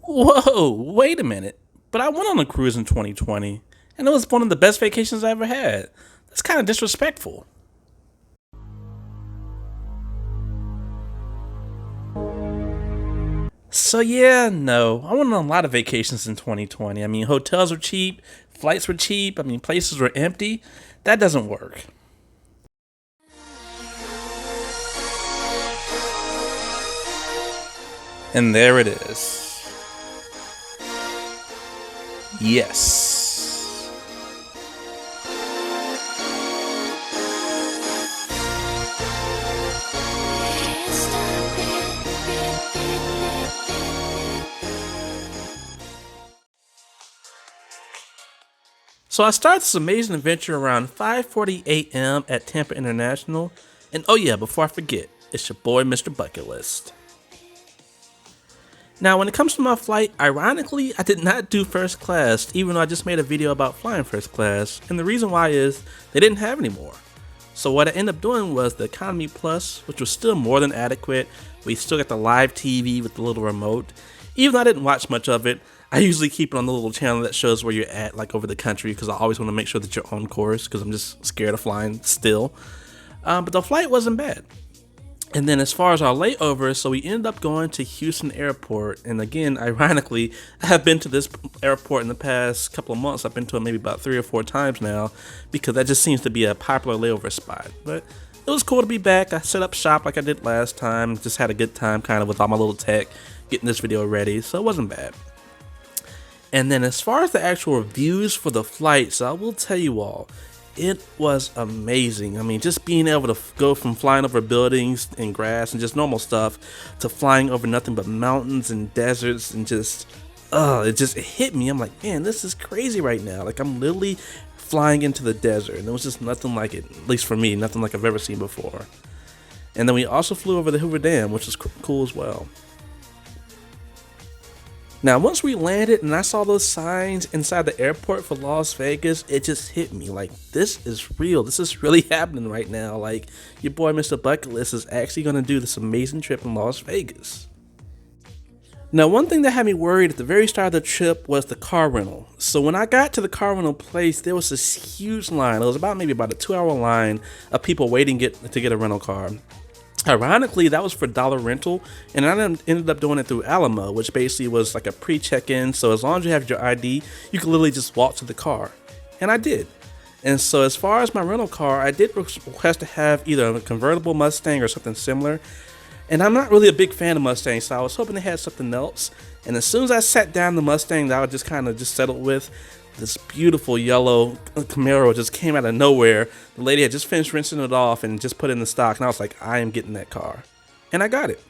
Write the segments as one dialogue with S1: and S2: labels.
S1: Whoa, wait a minute. But I went on a cruise in 2020, and it was one of the best vacations I ever had. That's kind of disrespectful. So yeah, no, I went on a lot of vacations in 2020. I mean, hotels were cheap, flights were cheap, I mean, places were empty. That doesn't work. And there it is. Yes. So I started this amazing adventure around 5:40 a.m. at Tampa International. And oh yeah, before I forget, it's your boy Mr. Bucket List. Now, when it comes to my flight, ironically, I did not do first class, even though I just made a video about flying first class, and the reason why is they didn't have any more. So what I ended up doing was the Economy Plus, which was still more than adequate. We still got the live TV with the little remote. Even though I didn't watch much of it, I usually keep it on the little channel that shows where you're at, like over the country, because I always want to make sure that you're on course, because I'm just scared of flying still. But the flight wasn't bad. And then as far as our layovers, so we ended up going to Houston Airport. And again, ironically, I have been to this airport in the past couple of months. I've been to it maybe about 3 or 4 times now because that just seems to be a popular layover spot. But it was cool to be back. I set up shop like I did last time. Just had a good time kind of with all my little tech, getting this video ready. So it wasn't bad. And then as far as the actual reviews for the flights, I will tell you all, it was amazing. I mean, just being able to go from flying over buildings and grass and just normal stuff to flying over nothing but mountains and deserts and just, it hit me. I'm like, man, this is crazy right now. Like, I'm literally flying into the desert, and it was just nothing like it, at least for me, nothing like I've ever seen before. And then we also flew over the Hoover Dam, which was cool as well. Now, once we landed and I saw those signs inside the airport for Las Vegas, it just hit me like, this is real. This is really happening right now. Like, your boy Mr. Bucket List is actually going to do this amazing trip in Las Vegas. Now, one thing that had me worried at the very start of the trip was the car rental. So when I got to the car rental place, there was this huge line. It was maybe about a 2-hour line of people waiting to get a rental car. Ironically, that was for dollar rental, and I ended up doing it through Alamo, which basically was like a pre-check-in. So as long as you have your ID, you can literally just walk to the car, and I did. And so as far as my rental car, I did request to have either a convertible Mustang or something similar. And I'm not really a big fan of Mustangs, so I was hoping they had something else. And as soon as I sat down the Mustang that I just kind of settled with, this beautiful yellow Camaro just came out of nowhere. The lady had just finished rinsing it off and just put it in the stock, and I was like, I am getting that car. And I got it.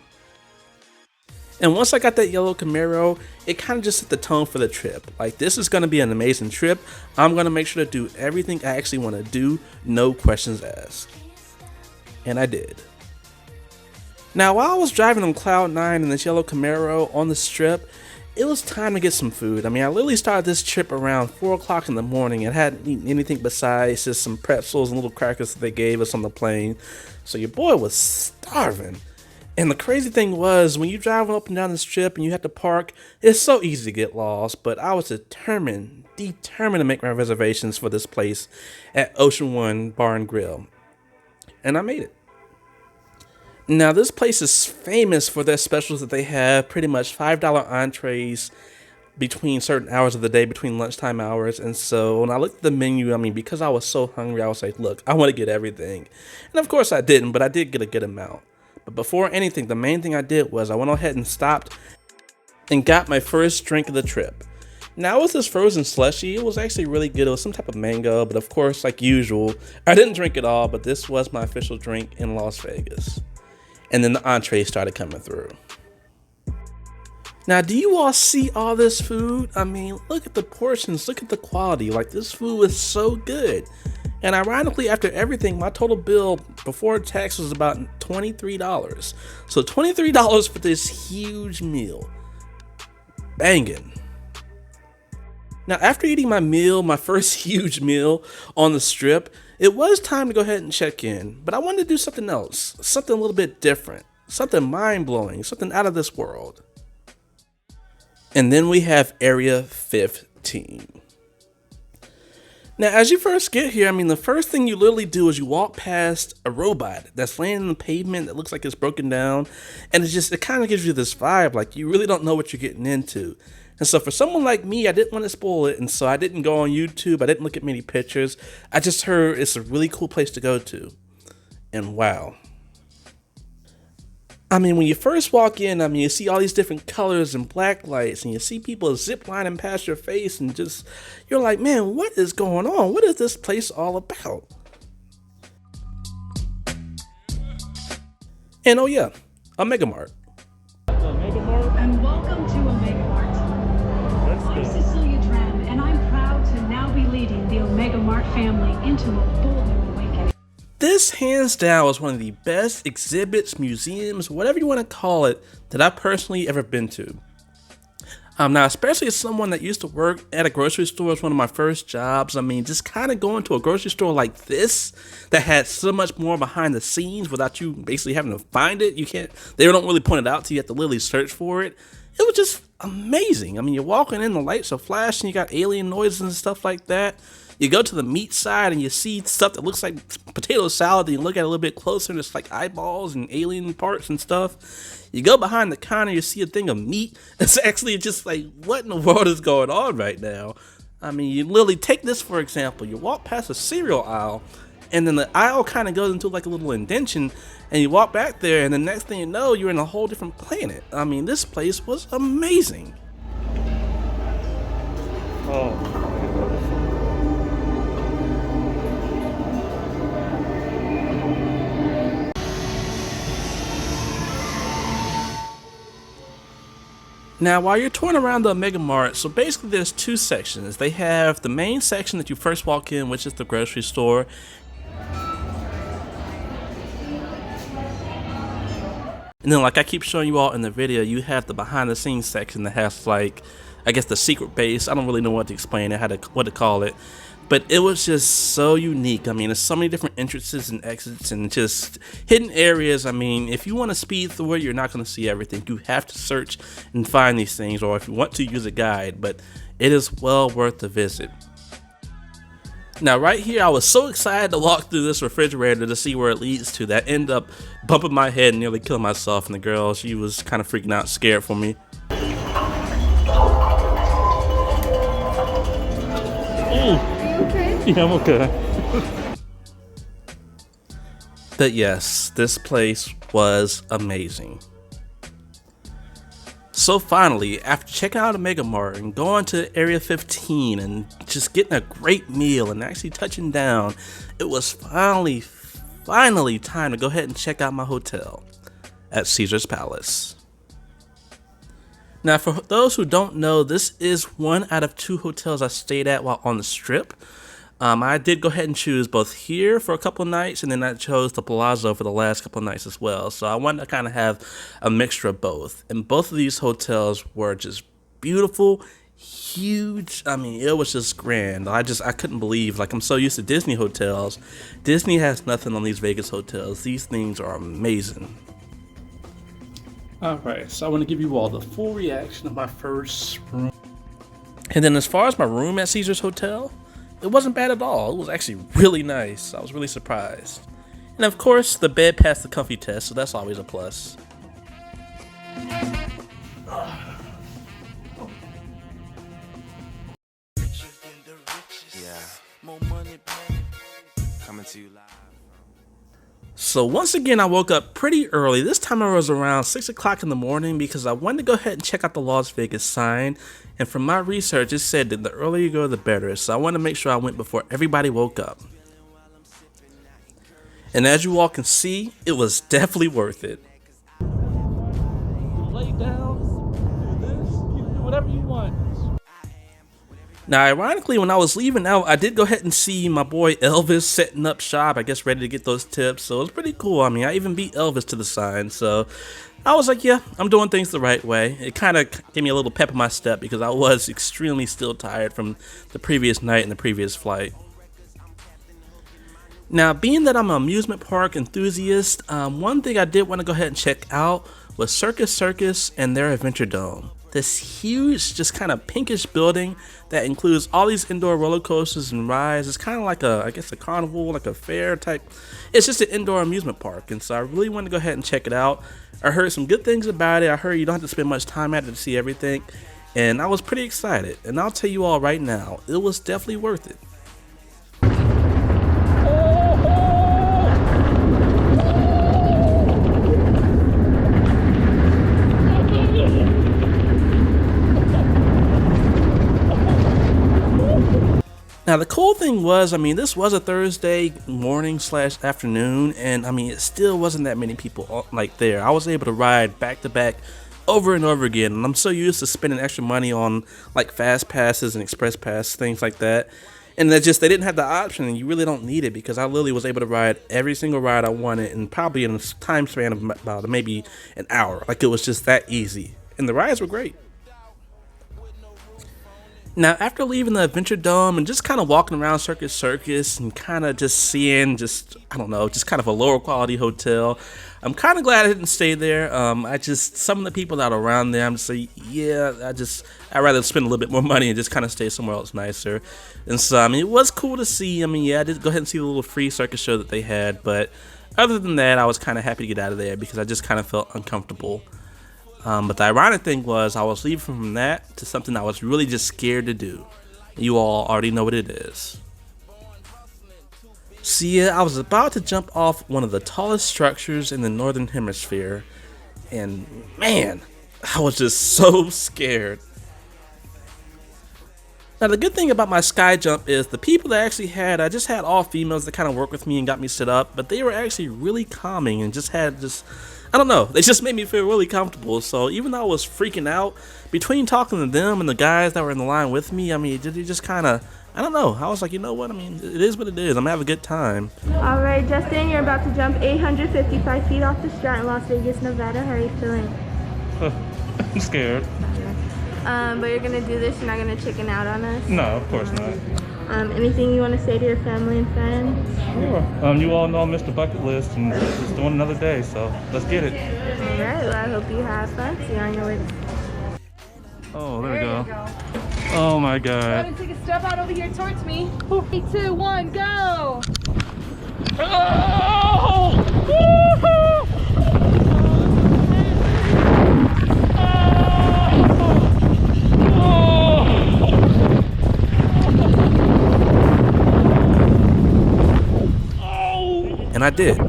S1: And once I got that yellow Camaro, it kind of just set the tone for the trip. Like, this is going to be an amazing trip. I'm going to make sure to do everything I actually want to do, no questions asked. And I did. Now, while I was driving on Cloud 9 in this yellow Camaro on the strip, it was time to get some food. I mean, I literally started this trip around 4 o'clock in the morning and hadn't eaten anything besides just some pretzels and little crackers that they gave us on the plane. So your boy was starving. And the crazy thing was, when you're driving up and down the strip and you have to park, it's so easy to get lost. But I was determined to make my reservations for this place at Ocean One Bar and Grill. And I made it. Now, this place is famous for their specials that they have, pretty much $5 entrees between certain hours of the day, between lunchtime hours. And so when I looked at the menu, I mean, because I was so hungry, I was like, look, I want to get everything. And of course I didn't, but I did get a good amount. But before anything, the main thing I did was I went ahead and stopped and got my first drink of the trip. Now, it was this frozen slushie. It was actually really good. It was some type of mango, but of course, like usual, I didn't drink it all, but this was my official drink in Las Vegas. And then the entrees started coming through. Now, do you all see all this food? I mean, look at the portions, look at the quality. Like, this food was so good. And ironically, after everything, my total bill before tax was about $23. So $23 for this huge meal. Banging. Now, after eating my meal, my first huge meal on the strip, it was time to go ahead and check in, but I wanted to do something else, something a little bit different, something mind-blowing, something out of this world. And then we have Area 15. Now, as you first get here, I mean, the first thing you literally do is you walk past a robot that's laying on the pavement that looks like it's broken down. And it kind of gives you this vibe, like you really don't know what you're getting into. And so for someone like me, I didn't want to spoil it. And so I didn't go on YouTube. I didn't look at many pictures. I just heard it's a really cool place to go to. And wow. I mean, when you first walk in, I mean, you see all these different colors and black lights, and you see people ziplining past your face, and just, you're like, man, what is going on? What is this place all about? And oh yeah, a Mega Mart.
S2: And welcome to Omega Mart. I'm Cecilia Dram, and I'm proud to now be leading the Omega Mart family into a bold new awakening.
S1: This, hands down, was one of the best exhibits, museums, whatever you want to call it, that I've personally ever been to. Now, especially as someone that used to work at a grocery store, as one of my first jobs, I mean, just kind of going to a grocery store like this, that had so much more behind the scenes without you basically having to find it. They don't really point it out to you, you have to literally search for it. It was just amazing. I mean, you're walking in, the lights are flashing, you got alien noises and stuff like that. You go to the meat side and you see stuff that looks like potato salad, and you look at it a little bit closer and it's like eyeballs and alien parts and stuff. You go behind the counter, you see a thing of meat. It's actually just like, what in the world is going on right now? I mean, you literally take this for example. You walk past a cereal aisle, and then the aisle kind of goes into like a little indention, and you walk back there, and the next thing you know, you're in a whole different planet. I mean, this place was amazing. Oh. Now, while you're touring around the Omega Mart, so basically there's two sections. They have the main section that you first walk in, which is the grocery store. And then, like I keep showing you all in the video, you have the behind the scenes section that has, like, I guess the secret base. I don't really know what to explain it, what to call it. But it was just so unique. I mean, there's so many different entrances and exits and just hidden areas. I mean, if you want to speed through it, you're not going to see everything. You have to search and find these things, or if you want to, use a guide. But it is well worth the visit. Now, right here, I was so excited to walk through this refrigerator to see where it leads to that I ended up bumping my head and nearly killing myself. And the girl, she was kind of freaking out, scared for me. Yeah, I'm okay. But yes, this place was amazing. So finally, after checking out a Mega Mart and going to Area 15 and just getting a great meal and actually touching down, it was finally time to go ahead and check out my hotel at Caesar's Palace. Now, for those who don't know, this is one out of 2 hotels I stayed at while on the Strip. I did go ahead and choose both here for a couple of nights, and then I chose the Palazzo for the last couple of nights as well. So I wanted to kind of have a mixture of both. And both of these hotels were just beautiful, huge. I mean, it was just grand. I couldn't believe, like, I'm so used to Disney hotels. Disney has nothing on these Vegas hotels. These things are amazing. Alright, so I want to give you all the full reaction of my first room. And then as far as my room at Caesar's Hotel, it wasn't bad at all. It was actually really nice. I was really surprised. And of course, the bed passed the comfy test, so that's always a plus. So once again, I woke up pretty early. This time I was around 6 o'clock in the morning because I wanted to go ahead and check out the Las Vegas sign. And from my research, it said that the earlier you go, the better. So I wanted to make sure I went before everybody woke up. And as you all can see, it was definitely worth it. Lay down, do this, you can do whatever you want. Now, ironically, when I was leaving out, I did go ahead and see my boy Elvis setting up shop, I guess ready to get those tips. So it was pretty cool. I mean, I even beat Elvis to the sign. So I was like, yeah, I'm doing things the right way. It kind of gave me a little pep in my step because I was extremely still tired from the previous night and the previous flight. Now, being that I'm an amusement park enthusiast, one thing I did want to go ahead and check out was Circus Circus and their Adventure Dome. this huge, just kind of pinkish building that includes all these indoor roller coasters and rides. It's kind of like I guess a carnival, like a fair type. It's just an indoor amusement park, and so I really wanted to go ahead and check it out. I heard some good things about it. I heard you don't have to spend much time at it to see everything, and I was pretty excited. And I'll tell you all right now, it was definitely worth it. Now the cool thing was, I mean, this was a Thursday morning / afternoon, and I mean, it still wasn't that many people like there. I was able to ride back to back over and over again, and I'm so used to spending extra money on like fast passes and express pass, things like that. And they didn't have the option, and you really don't need it, because I literally was able to ride every single ride I wanted, and probably in a time span of about maybe an hour. Like, it was just that easy, and the rides were great. Now, after leaving the Adventure Dome and just kind of walking around Circus and kind of just seeing I don't know, just kind of a lower quality hotel, I'm kind of glad I didn't stay there. Some of the people that are around there, I'm just like, yeah, I'd rather spend a little bit more money and just kind of stay somewhere else nicer. And so, I mean, it was cool to see. I mean, yeah, I did go ahead and see the little free circus show that they had, but other than that, I was kind of happy to get out of there because I just kind of felt uncomfortable. But the ironic thing was, I was leaving from that to something I was really just scared to do. You all already know what it is. See, I was about to jump off one of the tallest structures in the Northern Hemisphere, and man, I was just so scared. Now, the good thing about my sky jump is the people that I actually had, I just had all females that kind of worked with me and got me set up, but they were actually really calming and I don't know, they just made me feel really comfortable. So even though I was freaking out, between talking to them and the guys that were in the line with me, I mean, it just kind of, I don't know, I was like, you know what, I mean, it is what it is, I'm gonna have a good time.
S3: Alright, Justin, you're about to jump 855 feet off the Strat in Las Vegas, Nevada. How are you feeling?
S4: I'm scared.
S3: But you're gonna do this, you're not gonna chicken out on us?
S4: No, of course not.
S3: Anything you want to say to your family and friends?
S4: Sure. You all know MrBucketlist, and just doing another day, so let's get it.
S3: Alright, well, I hope you have fun. See you on your way.
S4: Oh, there we go. Oh my
S5: Go
S4: god.
S5: ahead and take a step out over here towards me. 3, 2, 1, go!
S4: Oh!
S1: And I did.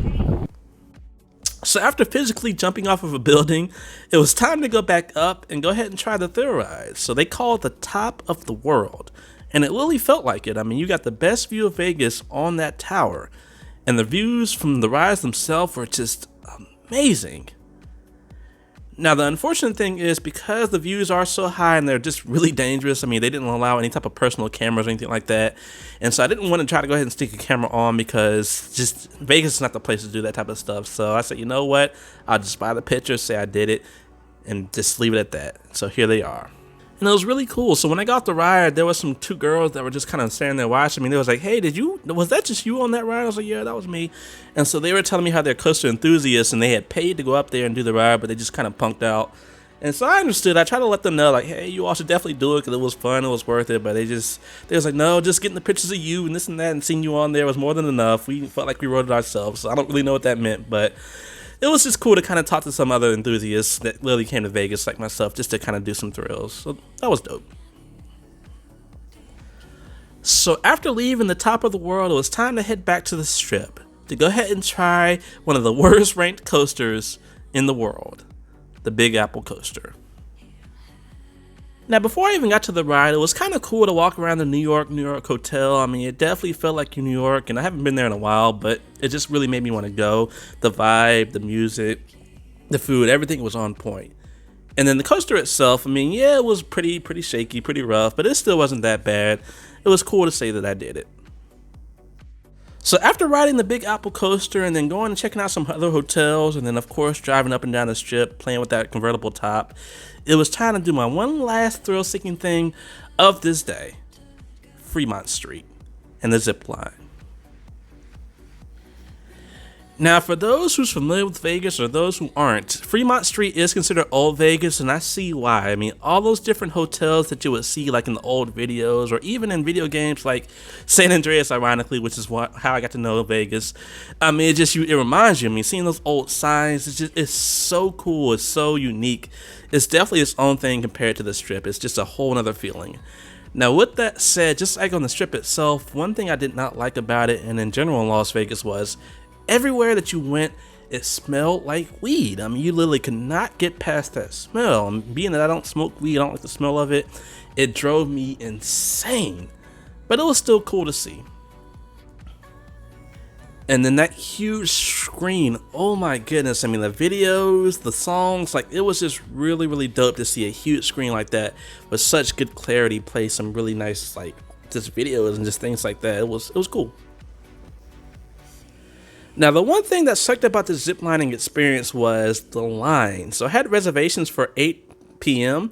S1: So after physically jumping off of a building, it was time to go back up and go ahead and try the thrill ride. So they call it the top of the world, and it really felt like it. I mean, you got the best view of Vegas on that tower, and the views from the rides themselves were just amazing. Now, the unfortunate thing is, because the views are so high and they're just really dangerous, I mean, they didn't allow any type of personal cameras or anything like that. And so I didn't want to try to go ahead and stick a camera on, because just Vegas is not the place to do that type of stuff. So I said, you know what? I'll just buy the picture, say I did it, and just leave it at that. So here they are. And it was really cool. So when I got off the ride, there was two girls that were just kind of standing there watching me. They was like, hey, was that just you on that ride? I was like, yeah, that was me. And so they were telling me how they're coaster enthusiasts and they had paid to go up there and do the ride, but they just kind of punked out. And so I understood. I tried to let them know, like, hey, you all should definitely do it because it was fun, it was worth it. But they was like, no, just getting the pictures of you and this and that and seeing you on there was more than enough. We felt like we wrote it ourselves. So I don't really know what that meant, but it was just cool to kind of talk to some other enthusiasts that literally came to Vegas like myself just to kind of do some thrills. So that was dope. So after leaving the top of the world, it was time to head back to the Strip to go ahead and try one of the worst ranked coasters in the world, the Big Apple coaster. Now, before I even got to the ride, it was kind of cool to walk around the New York hotel. I mean, it definitely felt like New York, and I haven't been there in a while, but it just really made me want to go. The vibe, the music, the food, everything was on point. And then the coaster itself, I mean, yeah, it was pretty shaky, pretty rough, but it still wasn't that bad. It was cool to say that I did it. So after riding the Big Apple coaster and then going and checking out some other hotels and then of course driving up and down the Strip playing with that convertible top, it was time to do my one last thrill-seeking thing of this day, Fremont Street and the zip line. Now, for those who's familiar with Vegas or those who aren't, Fremont Street is considered old Vegas, and I see why. I mean, all those different hotels that you would see like in the old videos or even in video games like San Andreas, ironically, which is how I got to know Vegas. I mean, it reminds you. I mean, seeing those old signs, it's so cool. It's so unique. It's definitely its own thing compared to the Strip. It's just a whole nother feeling. Now, with that said, just like on the Strip itself, one thing I did not like about it, and in general in Las Vegas, was everywhere that you went, it smelled like weed. I mean, you literally could not get past that smell. And being that I don't smoke weed, I don't like the smell of it, it drove me insane. But it was still cool to see. And then that huge screen, oh my goodness. I mean, the videos, the songs, like it was just really, really dope to see a huge screen like that with such good clarity play some really nice, like, just videos and just things like that. It was cool. Now, the one thing that sucked about the ziplining experience was the line. So I had reservations for 8 p.m.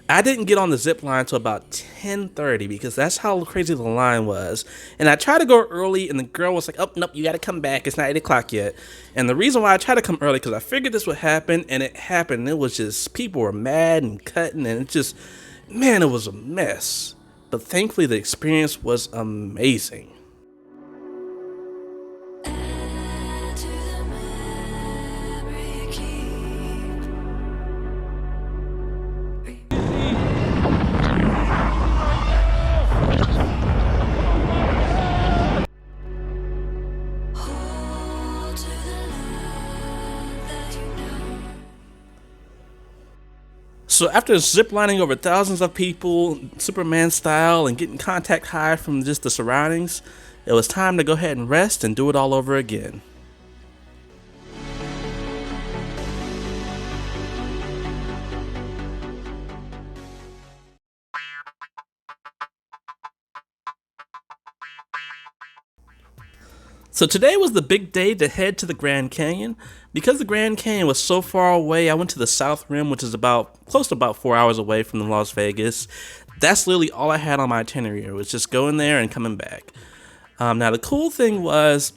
S1: I didn't get on the zip line until about 10:30 because that's how crazy the line was. And I tried to go early, and the girl was like, "Oh, nope, you got to come back. It's not 8 o'clock yet." And the reason why I tried to come early because I figured this would happen, and it happened. It was just people were mad and cutting, and it just, man, it was a mess. But thankfully, the experience was amazing. So after ziplining over thousands of people, Superman style, and getting contact high from just the surroundings, it was time to go ahead and rest and do it all over again. So today was the big day to head to the Grand Canyon. Because the Grand Canyon was so far away, I went to the South Rim, which is close to about 4 hours away from Las Vegas. That's literally all I had on my itinerary, was just going there and coming back. Now the cool thing was,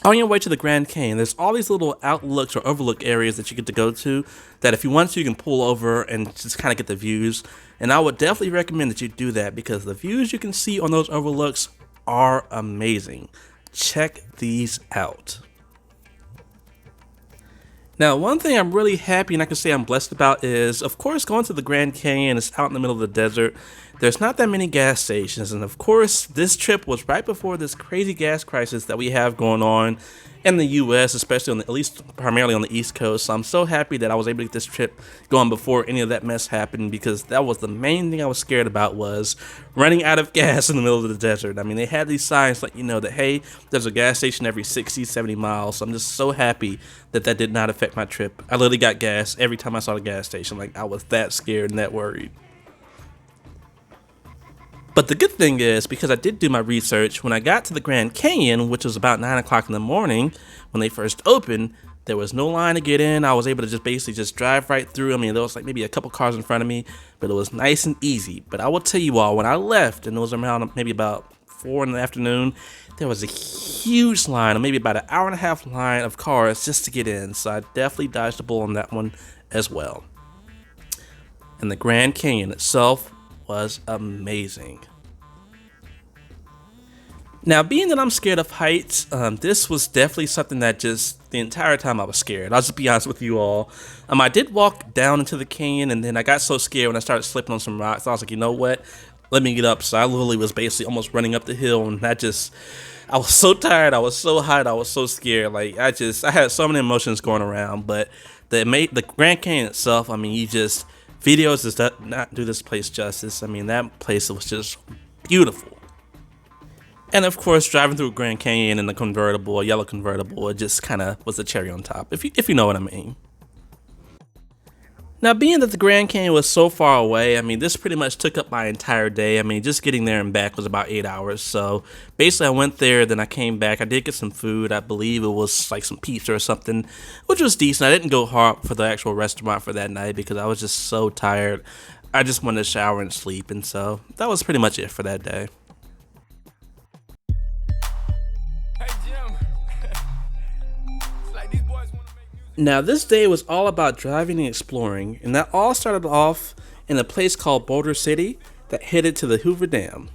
S1: on your way to the Grand Canyon, there's all these little outlooks or overlook areas that you get to go to that if you want to, you can pull over and just kind of get the views. And I would definitely recommend that you do that because the views you can see on those overlooks are amazing. Check these out. Now, one thing I'm really happy and I can say I'm blessed about is, of course, going to the Grand Canyon is out in the middle of the desert. There's not that many gas stations, and of course, this trip was right before this crazy gas crisis that we have going on in the U.S., especially at least primarily on the East Coast. So I'm so happy that I was able to get this trip going before any of that mess happened, because that was the main thing I was scared about, was running out of gas in the middle of the desert. I mean, they had these signs letting you know that, hey, there's a gas station every 60, 70 miles. So I'm just so happy that that did not affect my trip. I literally got gas every time I saw the gas station. Like, I was that scared and that worried. But the good thing is, because I did do my research, when I got to the Grand Canyon, which was about 9 o'clock in the morning, when they first opened, there was no line to get in. I was able to just drive right through. I mean, there was like maybe a couple cars in front of me, but it was nice and easy. But I will tell you all, when I left, and it was around maybe about 4 in the afternoon, there was a huge line, maybe about an hour and a half line of cars just to get in. So I definitely dodged a bullet on that one as well. And the Grand Canyon itself was amazing. Now, being that I'm scared of heights, this was definitely something that just the entire time I was scared. I'll just be honest with you all. I did walk down into the canyon, and then I got so scared when I started slipping on some rocks. I was like, you know what? Let me get up. So I literally was basically almost running up the hill, and I was so tired. I was so hot. I was so scared. Like, I had so many emotions going around. But the Grand Canyon itself, I mean, videos does not do this place justice. I mean, that place was just beautiful. And of course, driving through Grand Canyon in a yellow convertible, it just kind of was a cherry on top, if you know what I mean. Now, being that the Grand Canyon was so far away, I mean, this pretty much took up my entire day. I mean, just getting there and back was about 8 hours. So basically, I went there, then I came back. I did get some food. I believe it was like some pizza or something, which was decent. I didn't go hard for the actual restaurant for that night because I was just so tired. I just wanted to shower and sleep. And so that was pretty much it for that day. Now, this day was all about driving and exploring, and that all started off in a place called Boulder City that headed to the Hoover Dam.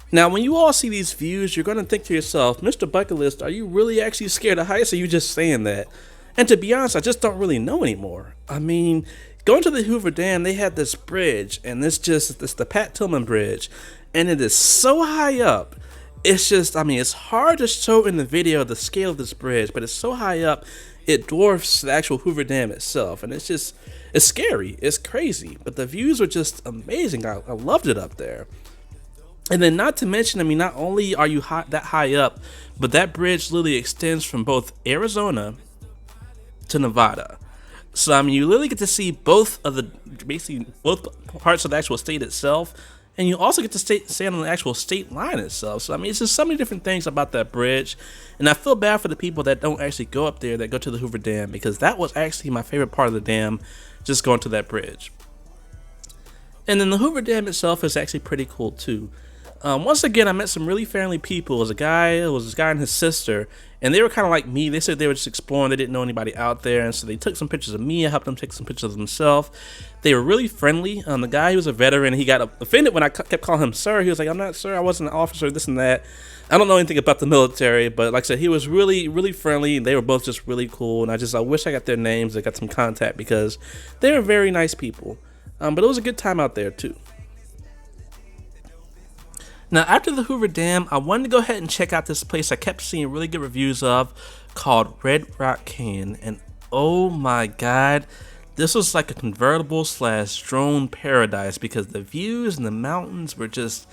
S1: Now, when you all see these views, you're going to think to yourself, Mr. Bucket List, are you really actually scared of heights, or are you just saying that? And to be honest, I just don't really know anymore. I mean, going to the Hoover Dam, they had this bridge, and it's the Pat Tillman Bridge, and it is so high up. It's just, I mean, it's hard to show in the video the scale of this bridge, but it's so high up, it dwarfs the actual Hoover Dam itself, and it's scary, it's crazy, but the views are just amazing. I loved it up there. And then not to mention, I mean, not only are you that high up, but that bridge literally extends from both Arizona to Nevada. So, I mean, you literally get to see both parts of the actual state itself, and you also get to stand on the actual state line itself. So, I mean, it's just so many different things about that bridge. And I feel bad for the people that don't actually go up there, that go to the Hoover Dam, because that was actually my favorite part of the dam, just going to that bridge. And then the Hoover Dam itself is actually pretty cool too. Once again, I met some really friendly people. It was this guy and his sister, and they were kind of like me. They said they were just exploring. They didn't know anybody out there, and so they took some pictures of me. I helped them take some pictures of themselves. They were really friendly. The guy, he was a veteran. He got offended when I kept calling him sir. He was like, I'm not sir. I wasn't an officer, this and that. I don't know anything about the military, but like I said, he was really, really friendly. They were both just really cool, and I wish I got their names. I got some contact because they were very nice people. But it was a good time out there too. Now, after the Hoover Dam, I wanted to go ahead and check out this place I kept seeing really good reviews of called Red Rock Canyon. And oh my god, this was like a convertible / drone paradise because the views and the mountains were just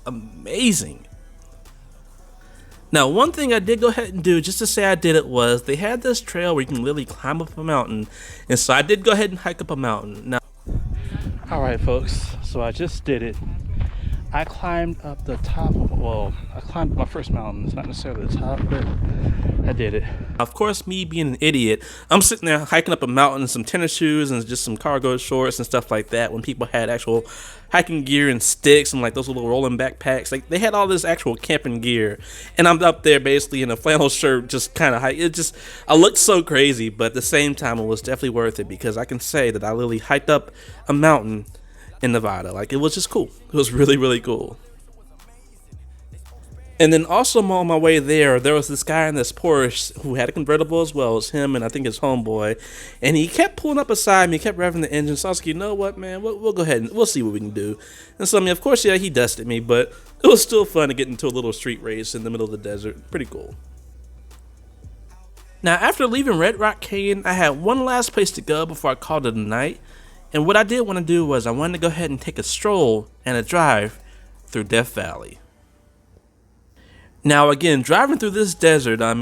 S1: amazing. Now, one thing I did go ahead and do, just to say I did it, was they had this trail where you can literally climb up a mountain. And so I did go ahead and hike up a mountain. Now, alright folks, so I just did it. I climbed up the top I climbed my first mountain. It's not necessarily the top, but I did it. Of course, me being an idiot, I'm sitting there hiking up a mountain in some tennis shoes and just some cargo shorts and stuff like that, when people had actual hiking gear and sticks and like those little rolling backpacks. Like, they had all this actual camping gear, and I'm up there basically in a flannel shirt, just kind of I looked so crazy, but at the same time, it was definitely worth it because I can say that I literally hiked up a mountain in Nevada. Like, it was just cool. It was really, really cool. And then also on my way there was this guy in this Porsche who had a convertible as well. It was him and I think his homeboy, and he kept pulling up beside me, kept revving the engine. So I was like, you know what, man, we'll go ahead and we'll see what we can do. And so, I mean, of course, yeah, he dusted me, but it was still fun to get into a little street race in the middle of the desert. Pretty cool. Now, after leaving Red Rock Canyon, I had one last place to go before I called it a night. And what I did want to do was I wanted to go ahead and take a stroll and a drive through Death Valley. Now, again, driving through this desert, I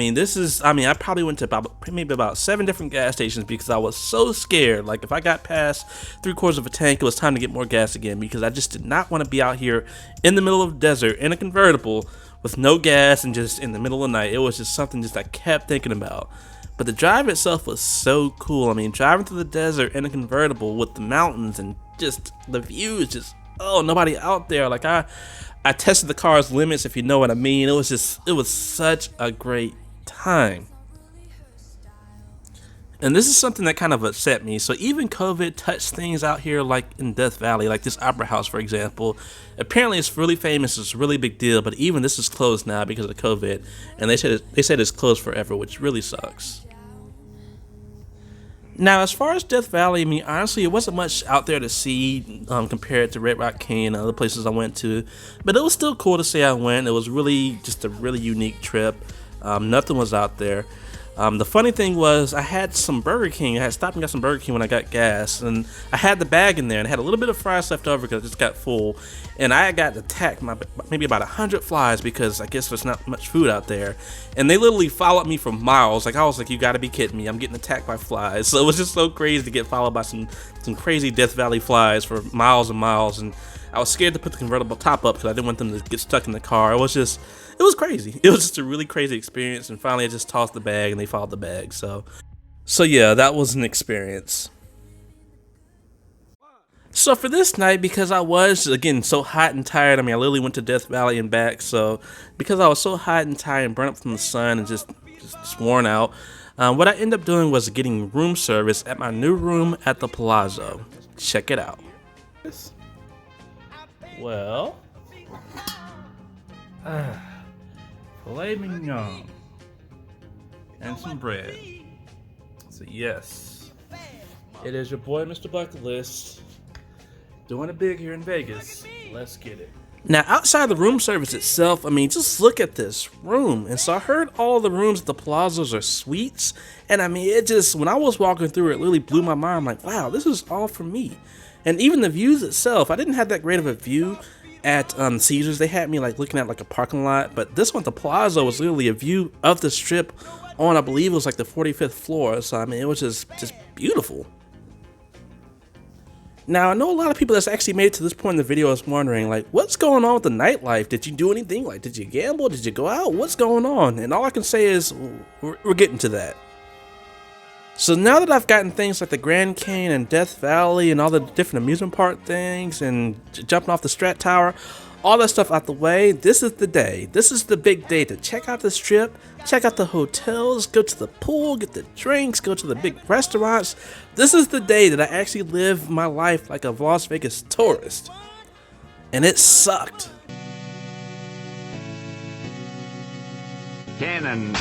S1: probably went to maybe about 7 different gas stations because I was so scared. Like, if I got past 3/4 of a tank, it was time to get more gas again because I just did not want to be out here in the middle of the desert in a convertible with no gas and just in the middle of the night. It was just something I kept thinking about. But the drive itself was so cool. I mean, driving through the desert in a convertible with the mountains and just the views, nobody out there. Like, I tested the car's limits, if you know what I mean. It was such a great time. And this is something that kind of upset me. So even COVID touched things out here, like in Death Valley, like this opera house, for example. Apparently it's really famous, it's a really big deal, but even this is closed now because of COVID. And they said it's closed forever, which really sucks. Now, as far as Death Valley, I mean, honestly, it wasn't much out there to see compared to Red Rock Canyon and other places I went to. But it was still cool to say I went. It was really just a really unique trip. Nothing was out there. The funny thing was I had some Burger King. I had stopped and got some Burger King when I got gas. And I had the bag in there and I had a little bit of fries left over because I just got full. And I got attacked by maybe about 100 flies because I guess there's not much food out there. And they literally followed me for miles. Like, I was like, you gotta be kidding me. I'm getting attacked by flies. So it was just so crazy to get followed by some crazy Death Valley flies for miles and miles. And I was scared to put the convertible top up because I didn't want them to get stuck in the car. It was crazy. It was just a really crazy experience. And finally I just tossed the bag and they followed the bag. So yeah, that was an experience. So for this night, because I was, again, so hot and tired, I mean, I literally went to Death Valley and back, so because I was so hot and tired and burnt up from the sun and just just worn out. What I ended up doing was getting room service at my new room at the Palazzo. Check it out. Well, filet mignon and some bread. So yes, it is your boy Mr. Bucketlist doing it big here in Vegas. Let's get it. Now, outside the room service itself, I mean, just look at this room. And so I heard all the rooms at the Palazzos are suites. And I mean, it just, when I was walking through it, really blew my mind. I'm like, wow, this is all for me. And even the views itself, I didn't have that great of a view at Caesars. They had me like looking at like a parking lot. But this one, the Palazzo, was literally a view of the strip on, I believe it was like the 45th floor. So I mean, it was just beautiful. Now, I know a lot of people that's actually made it to this point in the video is wondering, like, what's going on with the nightlife? Did you do anything? Like, did you gamble? Did you go out? What's going on? And all I can say is, we're getting to that. So now that I've gotten things like the Grand Canyon and Death Valley and all the different amusement park things and jumping off the Strat Tower, all that stuff out the way, this is the day. This is the big day to check out the strip, check out the hotels, go to the pool, get the drinks, go to the big restaurants. This is the day that I actually live my life like a Las Vegas tourist. And it sucked.
S6: Cannon.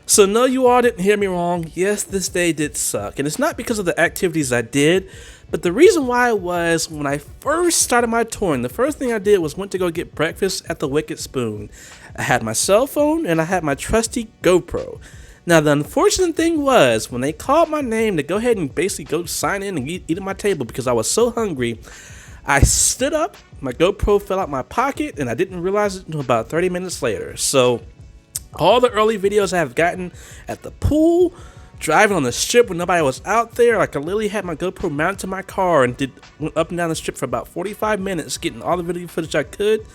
S1: So no, you all didn't hear me wrong. Yes, this day did suck. And it's not because of the activities I did, but the reason why was when I first started my touring, the first thing I did was went to go get breakfast at the Wicked Spoon. I had my cell phone and I had my trusty GoPro. Now the unfortunate thing was when they called my name to go ahead and basically go sign in and eat at my table because I was so hungry, I stood up, my GoPro fell out my pocket, and I didn't realize it until about 30 minutes later. So all the early videos I have gotten at the pool, driving on the strip when nobody was out there, like I literally had my GoPro mounted to my car and went up and down the strip for about 45 minutes, getting all the video footage I could,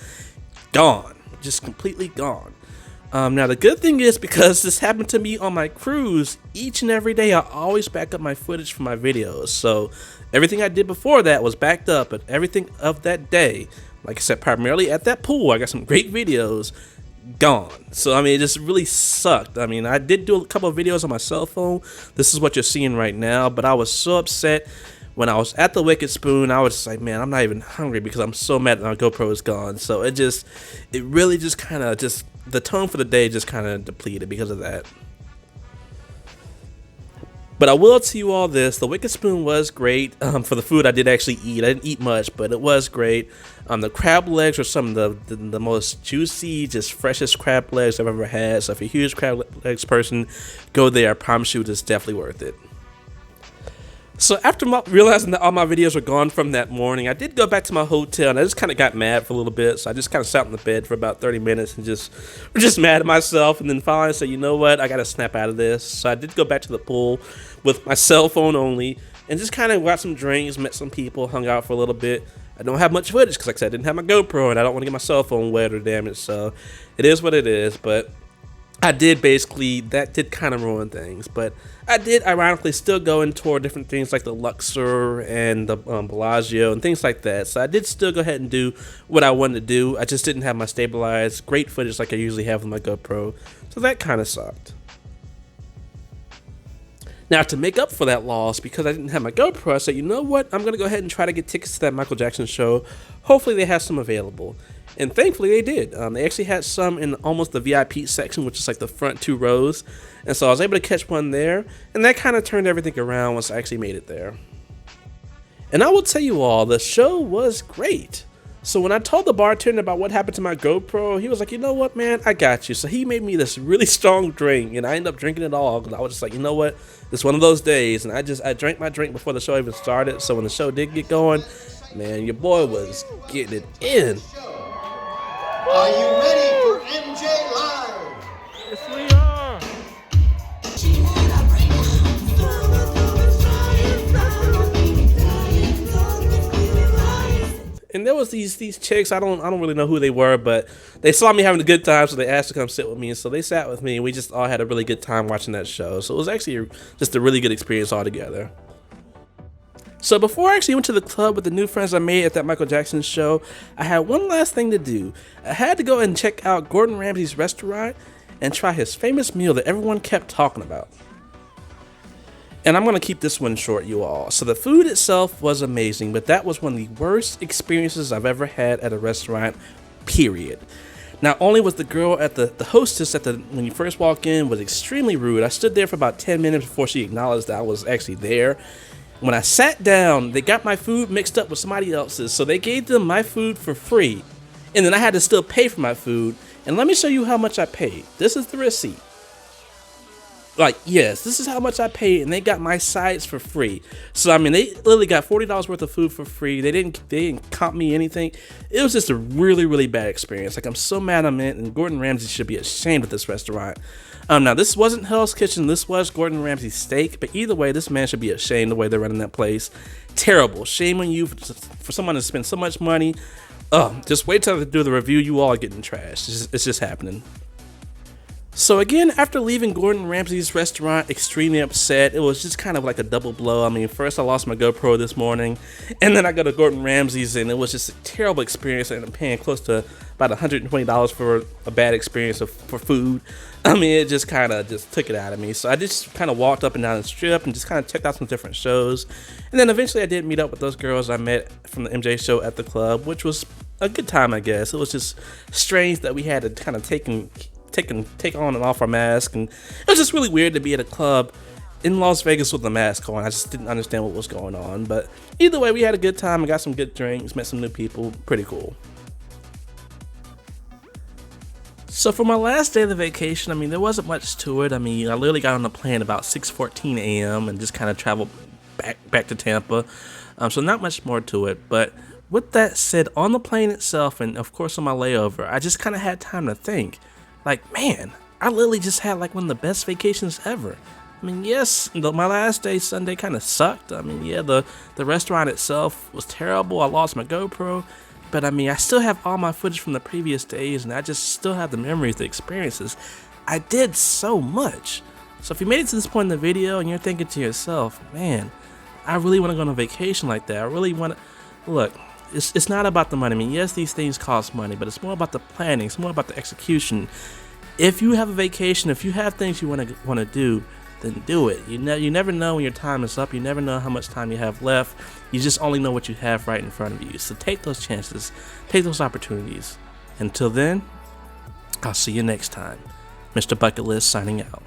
S1: gone, just completely gone. Now the good thing is, because this happened to me on my cruise, each and every day I always back up my footage for my videos. So everything I did before that was backed up, but everything of that day, like I said, primarily at that pool, I got some great videos, gone. So I mean, it just really sucked. I mean, I did do a couple of videos on my cell phone. This is what you're seeing right now, but I was so upset when I was at the Wicked Spoon. I was just like, man, I'm not even hungry because I'm so mad that my GoPro is gone. So it really just kind of the tone for the day just kind of depleted because of that. But I will tell you all this, the Wicked Spoon was great. For the food I did actually eat. I didn't eat much, but it was great. The crab legs were some of the most juicy, just freshest crab legs I've ever had. So if you're a huge crab legs person, go there. I promise you, it's definitely worth it. So after realizing that all my videos were gone from that morning, I did go back to my hotel and I just kind of got mad for a little bit. So I just kind of sat in the bed for about 30 minutes and just mad at myself. And then finally I said, you know what, I got to snap out of this. So I did go back to the pool with my cell phone only and just kind of got some drinks, met some people, hung out for a little bit. I don't have much footage because, like I said, I didn't have my GoPro and I don't want to get my cell phone wet or damaged. So it is what it is. But I did that did kind of ruin things, but I did ironically still go and tour different things like the Luxor and the Bellagio and things like that. So I did still go ahead and do what I wanted to do. I just didn't have my stabilized great footage like I usually have with my GoPro. So that kind of sucked. Now, to make up for that loss, because I didn't have my GoPro, I said, you know what? I'm going to go ahead and try to get tickets to that Michael Jackson show. Hopefully they have some available. And thankfully they did. They actually had some in almost the VIP section, which is like the front 2 rows. And so I was able to catch one there. And that kind of turned everything around once I actually made it there. And I will tell you all, the show was great. So when I told the bartender about what happened to my GoPro, he was like, you know what, man, I got you. So he made me this really strong drink, and I ended up drinking it all. I was just like, you know what, it's one of those days. And I drank my drink before the show even started. So when the show did get going, man, your boy was getting it in.
S7: Are you ready for MJ Live?
S4: Yes, we are.
S1: And there was these chicks, I don't really know who they were, but they saw me having a good time, so they asked to come sit with me. So they sat with me, and we just all had a really good time watching that show. So it was actually just a really good experience altogether. So before I actually went to the club with the new friends I made at that Michael Jackson show, I had one last thing to do. I had to go and check out Gordon Ramsay's restaurant, and try his famous meal that everyone kept talking about. And I'm going to keep this one short, you all. So the food itself was amazing, but that was one of the worst experiences I've ever had at a restaurant, period. Not only was the girl at the hostess when you first walk in was extremely rude. I stood there for about 10 minutes before she acknowledged that I was actually there. When I sat down, they got my food mixed up with somebody else's, so they gave them my food for free. And then I had to still pay for my food. And let me show you how much I paid. This is the receipt. Like, yes, this is how much I paid, and they got my sides for free. So I mean, they literally got $40 worth of food for free. They didn't comp me anything. It was just a really, really bad experience. Like, I'm so mad I'm in, and Gordon Ramsay should be ashamed of this restaurant. Now this wasn't Hell's Kitchen. This was Gordon Ramsay's steak. But either way, this man should be ashamed the way they're running that place. Terrible. Shame on you for someone to spend so much money. Just wait till I do the review. You all are getting trashed. It's just happening. So again, after leaving Gordon Ramsay's restaurant extremely upset, it was just kind of like a double blow. I mean, first I lost my GoPro this morning, and then I go to Gordon Ramsay's, and it was just a terrible experience, and I'm paying close to about $120 for a bad experience for food. I mean, it just kind of just took it out of me. So I just kind of walked up and down the strip and just kind of checked out some different shows. And then eventually I did meet up with those girls I met from the MJ show at the club, which was a good time, I guess. It was just strange that we had to kind of take on and off our mask, and it was just really weird to be at a club in Las Vegas with a mask on. I just didn't understand what was going on, but either way, we had a good time. I got some good drinks, met some new people, pretty cool. So for my last day of the vacation, I mean, there wasn't much to it. I mean, I literally got on the plane about 6:14 a.m. and just kind of traveled back to Tampa. So not much more to it, but with that said, on the plane itself, and of course on my layover, I just kind of had time to think. Like, man, I literally just had like one of the best vacations ever. I mean, yes, my last day, Sunday, kind of sucked. I mean, yeah, the restaurant itself was terrible. I lost my GoPro. But I mean, I still have all my footage from the previous days, and I just still have the memories, the experiences. I did so much. So if you made it to this point in the video and you're thinking to yourself, man, I really want to go on a vacation like that. I really want to, look, it's not about the money. I mean, yes, these things cost money, but it's more about the planning. It's more about the execution. If you have a vacation, if you have things you want to do, then do it. You never know when your time is up. You never know how much time you have left. You just only know what you have right in front of you. So take those chances. Take those opportunities. Until then, I'll see you next time. Mr. Bucketlist signing out.